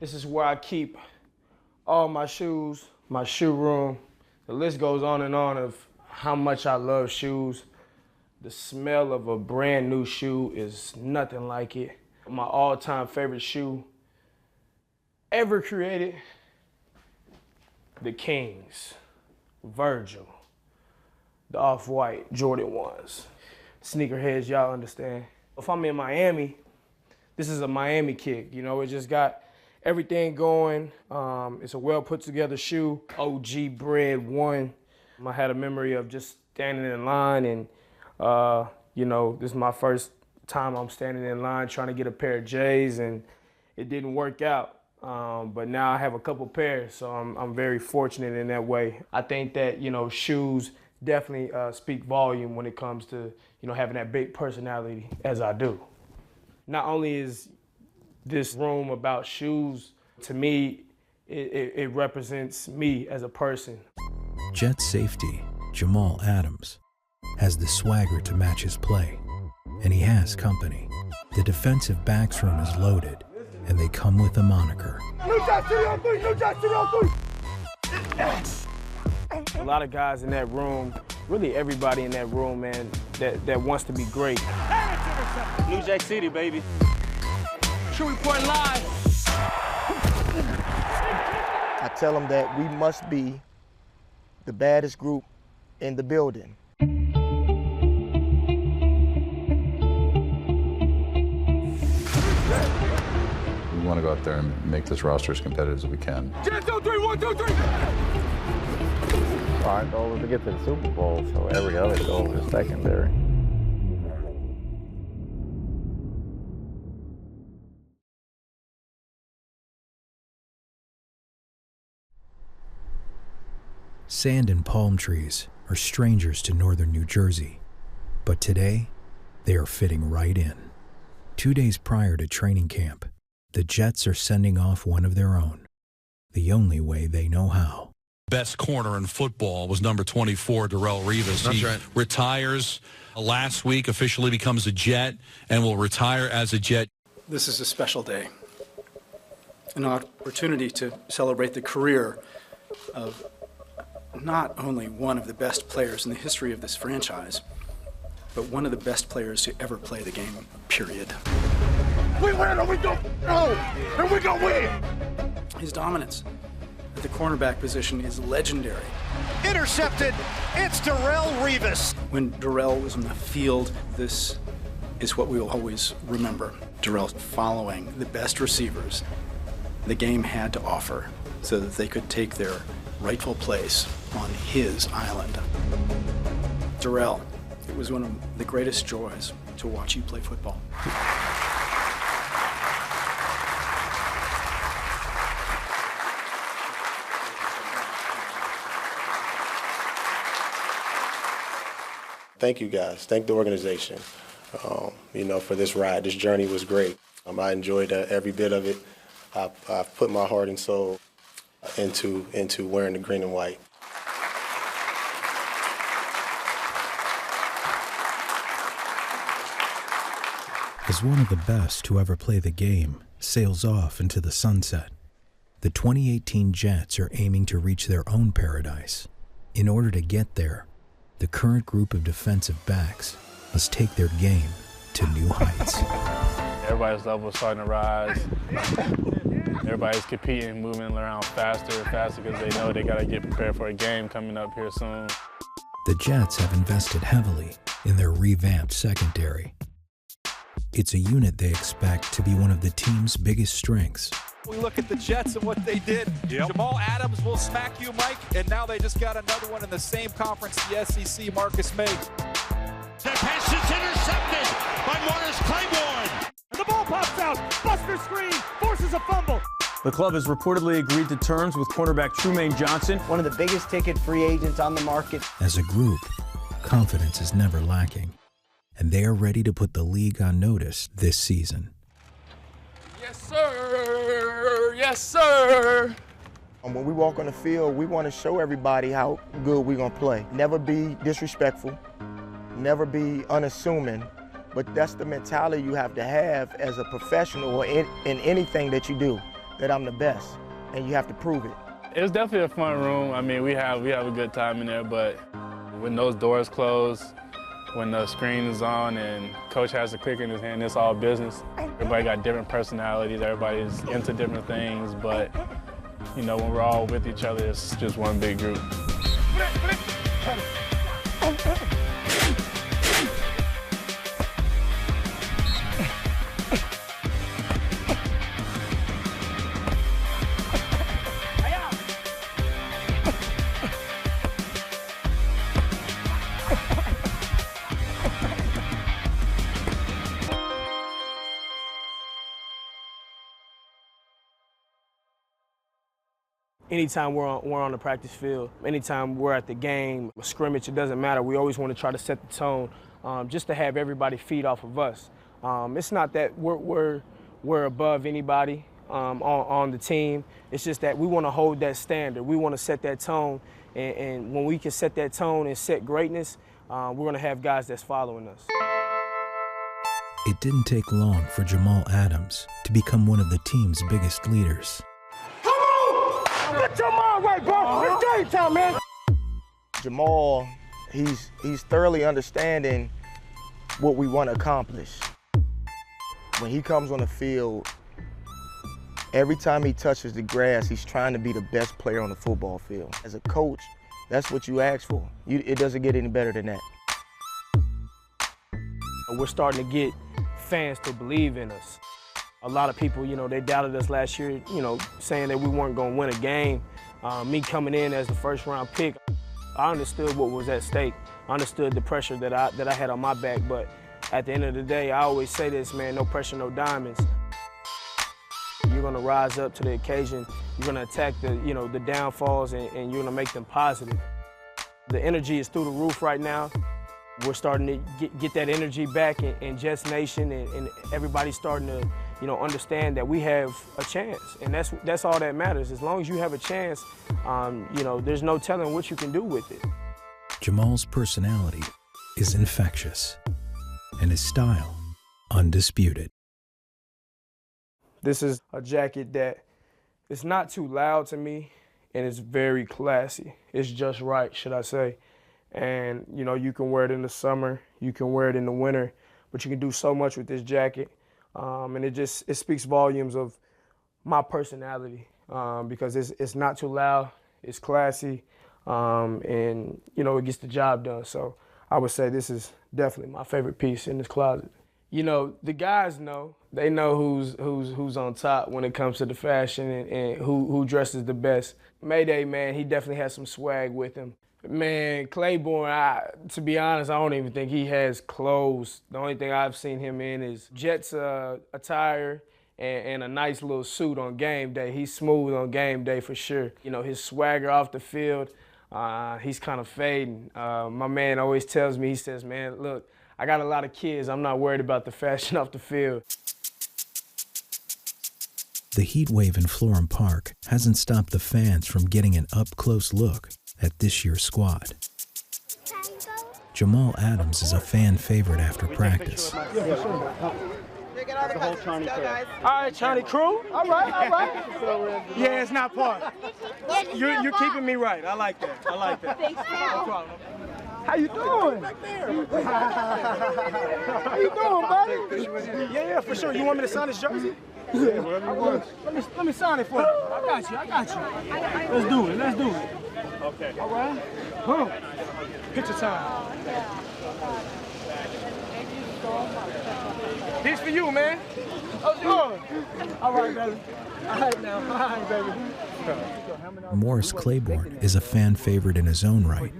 This is where I keep all my shoes, my shoe room. The list goes on and on of how much I love shoes. The smell of a brand new shoe is nothing like it. My all-time favorite shoe ever created, the Kings, Virgil, the Off-White Jordan 1s. Sneakerheads, y'all understand. If I'm in Miami, this is a Miami kick. You know, it just got everything going. It's a well put together shoe, OG bred one. I had a memory of just standing in line and, you know, this is my first time I'm standing in line trying to get a pair of J's, and it didn't work out. But now I have a couple pairs, so I'm very fortunate in that way. I think that, you know, shoes definitely speak volume when it comes to, you know, having that big personality as I do. Not only is this room about shoes, to me, it represents me as a person. Jet safety, Jamal Adams, has the swagger to match his play, and he has company. The defensive backs room is loaded, and they come with a moniker. A lot of guys in that room, really everybody in that room, man, that wants to be great. New Jack City, baby. True report live. I tell them that we must be the baddest group in the building. We want to go out there and make this roster as competitive as we can. 2, 3, 1, 2, 3. Our goal is to get to the Super Bowl, so every other goal is secondary. Sand and palm trees are strangers to northern New Jersey, but today they are fitting right in. 2 days prior to training camp, the Jets are sending off one of their own, the only way they know how. Best corner in football was number 24, Darrelle Revis. That's he right. retires last week, officially becomes a Jet, and will retire as a Jet. This is a special day, an opportunity to celebrate the career of not only one of the best players in the history of this franchise, but one of the best players to ever play the game, period. We win or we don't go, and we gonna win. His dominance at the cornerback position is legendary. Intercepted, it's Darrelle Revis. When Darrelle was on the field, this is what we will always remember. Darrelle following the best receivers the game had to offer so that they could take their rightful place on his island. Darrelle, it was one of the greatest joys to watch you play football. Thank you guys. Thank the organization, you know, for this ride. This journey was great. I enjoyed every bit of it. I've put my heart and soul into wearing the green and white. As one of the best to ever play the game sails off into the sunset, the 2018 Jets are aiming to reach their own paradise. In order to get there, the current group of defensive backs must take their game to new heights. Everybody's level is starting to rise. Everybody's competing, moving around faster because they know they got to get prepared for a game coming up here soon. The Jets have invested heavily in their revamped secondary. It's a unit they expect to be one of the team's biggest strengths. We look at the Jets and what they did. Yep. Jamal Adams will smack you, Mike, and now they just got another one in the same conference, the SEC, Marcus May. The pass is intercepted by Morris Claiborne. And the ball pops out. Buster screen, forces a fumble. The club has reportedly agreed to terms with cornerback Trumaine Johnson, One of the biggest ticket free agents on the market. As a group, confidence is never lacking, and they are ready to put the league on notice this season. Yes, sir. Yes, sir. When we walk on the field, we want to show everybody how good we're going to play. Never be disrespectful, never be unassuming, but that's the mentality you have to have as a professional or in anything that you do. that I'm the best, and you have to prove it. It was definitely a fun room. I mean, we have a good time in there, but when those doors close, when the screen is on and coach has the clicker in his hand, it's all business. Everybody got different personalities, everybody's into different things, but you know, when we're all with each other, it's just one big group. Anytime we're on the practice field, anytime we're at the game, a scrimmage, it doesn't matter. We always want to try to set the tone, just to have everybody feed off of us. It's not that we're above anybody on the team. It's just that we want to hold that standard. We want to set that tone, and when we can set that tone and set greatness, we're going to have guys that's following us. It didn't take long for Jamal Adams to become one of the team's biggest leaders. Get Jamal right, bro. It's game time, man. Jamal, he's thoroughly understanding what we want to accomplish. When he comes on the field, every time he touches the grass, he's trying to be the best player on the football field. As a coach, that's what you ask for. It doesn't get any better than that. We're starting to get fans to believe in us. A lot of people, you know, they doubted us last year, you know, saying that we weren't going to win a game. Me coming in as the first-round pick, I understood what was at stake. I understood the pressure that I had on my back, but at the end of the day, I always say this, man, no pressure, no diamonds. You're going to rise up to the occasion. You're going to attack the downfalls, and you're going to make them positive. The energy is through the roof right now. We're starting to get that energy back in Jets Nation, and everybody's starting to, you know, understand that we have a chance, and that's all that matters. As long as you have a chance, you know, there's no telling what you can do with it. Jamal's personality is infectious, and his style undisputed. This is a jacket that it's not too loud to me, and it's very classy. It's just right, should I say. And, you know, you can wear it in the summer, you can wear it in the winter, but you can do so much with this jacket. And it speaks volumes of my personality, because it's not too loud, it's classy, and, you know, it gets the job done. So I would say this is definitely my favorite piece in this closet. You know, the guys know. They know who's on top when it comes to the fashion and who dresses the best. Mayday, man, he definitely has some swag with him. Man, Claiborne, to be honest, I don't even think he has clothes. The only thing I've seen him in is Jets attire and a nice little suit on game day. He's smooth on game day for sure. You know, his swagger off the field, he's kind of fading. My man always tells me, he says, man, look, I got a lot of kids. I'm not worried about the fashion off the field. The heat wave in Florham Park hasn't stopped the fans from getting an up-close look at this year's squad. Jamal Adams is a fan favorite after practice. The whole Charney crew. All right, Charney crew. All right. Yeah, it's not part. You're keeping me right. I like that. Thanks, no problem. How you doing? How you doing, buddy? Yeah, for sure. You want me to sign this jersey? Yeah, whatever you want. Let me sign it for you. I got you. Let's do it. Okay. All right. Boom. Picture time. This for you, man. All right, baby. All right, baby. Morris Claiborne is a fan favorite in his own right.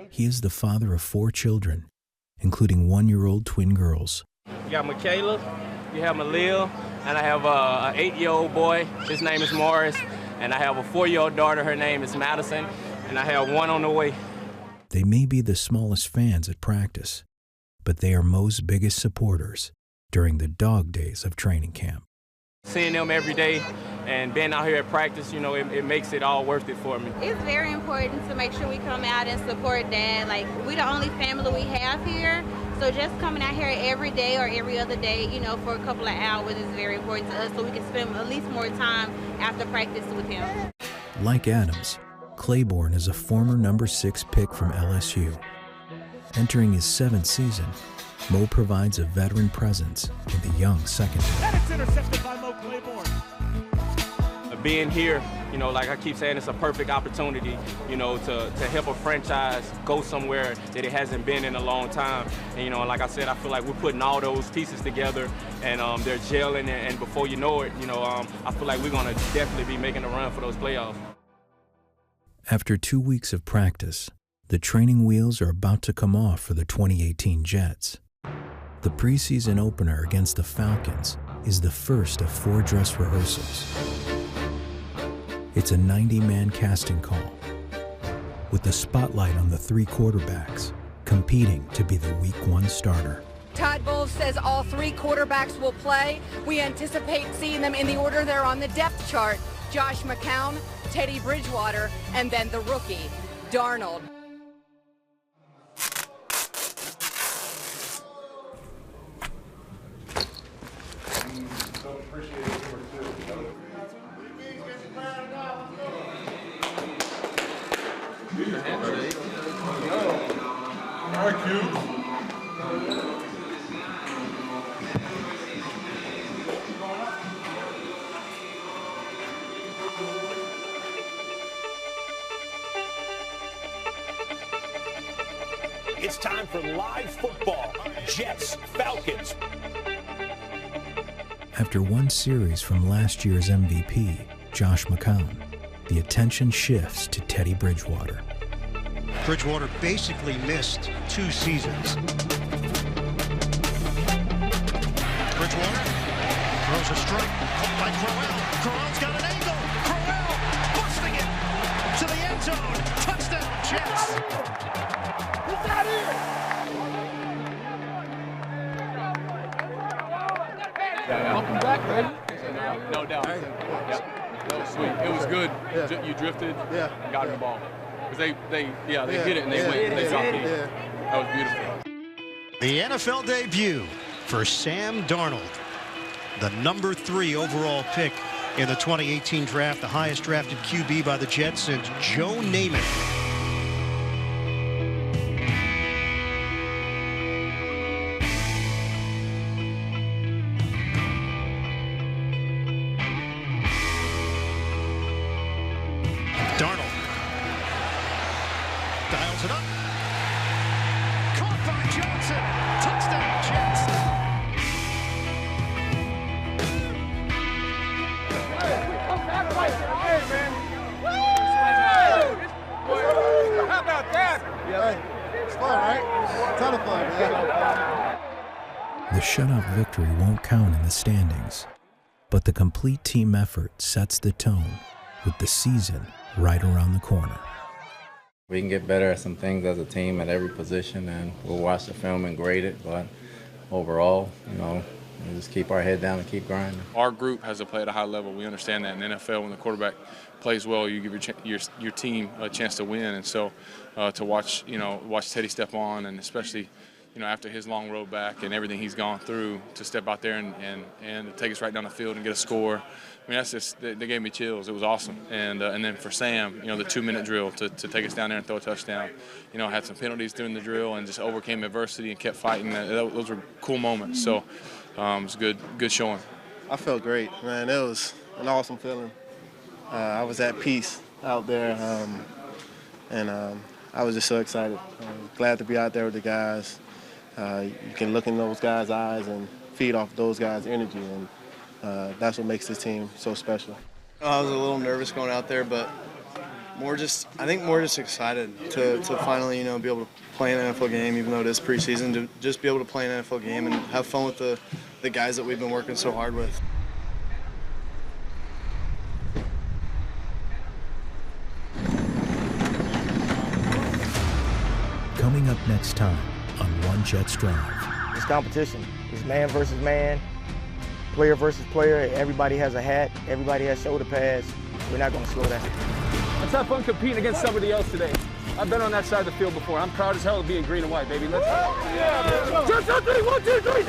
He is the father of 4 children, including 1-year-old twin girls. You got Michaela, you have Malil, and I have an 8-year-old boy. His name is Morris, and I have a 4-year-old daughter. Her name is Madison, and I have one on the way. They may be the smallest fans at practice, but they are Mo's biggest supporters during the dog days of training camp. Seeing them every day and being out here at practice, you know, it makes it all worth it for me. It's very important to make sure we come out and support Dad. Like, we're the only family we have here, So just coming out here every day or every other day, you know, for a couple of hours is very important to us, so we can spend at least more time after practice with him. Like Adams, Claiborne is a former number 6 pick from LSU. Entering his 7th season, Mo provides a veteran presence in the young secondary. And it's intercepted by Mo Claiborne. Being here, you know, like I keep saying, it's a perfect opportunity, you know, to help a franchise go somewhere that it hasn't been in a long time. And, you know, like I said, I feel like we're putting all those pieces together, and they're gelling, and before you know it, you know, I feel like we're going to definitely be making a run for those playoffs. After 2 weeks of practice, the training wheels are about to come off for the 2018 Jets. The preseason opener against the Falcons is the first of 4 dress rehearsals. It's a 90-man casting call, with the spotlight on the 3 quarterbacks competing to be the Week 1 starter. Todd Bowles says all 3 quarterbacks will play. We anticipate seeing them in the order they're on the depth chart: Josh McCown, Teddy Bridgewater, and then the rookie, Darnold. It's time for live football. Jets, Falcons. After one series from last year's MVP, Josh McCown, the attention shifts to Teddy Bridgewater. Bridgewater basically missed 2 seasons. Bridgewater throws a strike, caught by Crowell. Crowell's got an angle. Crowell busting it to the end zone. Touchdown, Jets. He's out here. Welcome back, baby. No doubt. Yep. That was sweet. It was good. Yeah. You drifted. Yeah. Got the ball. Because they hit it and they went and they dropped it. That was beautiful. The NFL debut for Sam Darnold, the number 3 overall pick in the 2018 draft, the highest drafted QB by the Jets since Joe Namath. Darnold dials it up. Caught by Johnson. Touchdown, Jets. How about that? Yeah, it's fun, right? A ton of fun, man. The shutout victory won't count in the standings, but the complete team effort sets the tone with the season right around the corner. We can get better at some things as a team at every position, and we'll watch the film and grade it, but overall, you know, we'll just keep our head down and keep grinding. Our group has to play at a high level. We understand that in the NFL, when the quarterback plays well, you give your team a chance to win, and so to watch Teddy step on, and especially after his long road back and everything he's gone through, to step out there and take us right down the field and get a score. I mean, that's just, they gave me chills. It was awesome. And then for Sam, the 2-minute drill to take us down there and throw a touchdown. Had some penalties during the drill and just overcame adversity and kept fighting. Those were cool moments. So it was good showing. I felt great, man. It was an awesome feeling. I was at peace out there, and I was just so excited. Glad to be out there with the guys. You can look in those guys' eyes and feed off those guys' energy, and that's what makes this team so special. I was a little nervous going out there, but more just excited to finally, be able to play an NFL game, even though it is preseason, to just be able to play an NFL game and have fun with the guys that we've been working so hard with. Coming up next time on One Jets Drive. It's competition. It's man versus man, player versus player. Everybody has a hat. Everybody has shoulder pads. We're not going to slow down. Let's have fun competing against somebody else today. I've been on that side of the field before. I'm proud as hell of being green and white, baby. Let's go. Yeah, 1, 2, 3, 1, 2, 3,